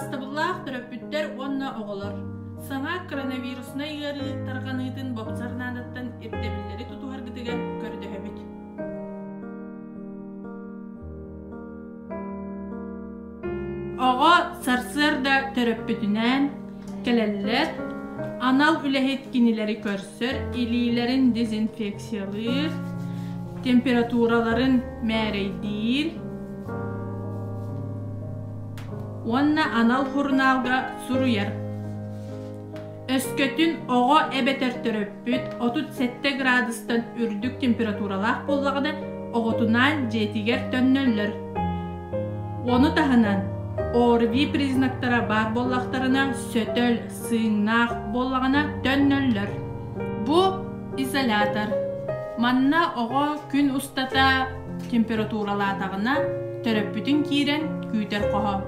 Бастабыллах төрөппүттер онна оголор. Саңа коронавирусна ыгары тарганытын бопсарнадаттан ирдебиллери тутуаргытыга көрдөһөбүт. Ого сарсырда төрөппүтүнен келеллер анал үлэхет кинилери көрсөр, илилерин дезинфекциялыр, температураларын мээрейдир, онна анал хурналга суруяр. Өскөтүн ого эбетер төрөппүт 37 градустан үрдүк температуралах боллагыда оготунан жетигер төннөллөр. Оны таханан орви признактара бар боллактарына сөтөл, сыйнақ боллагына төннөллөр. Бу изолятор. Манна ого күн устата температуралатагына төрөппүтүн киирен күүтер кохо.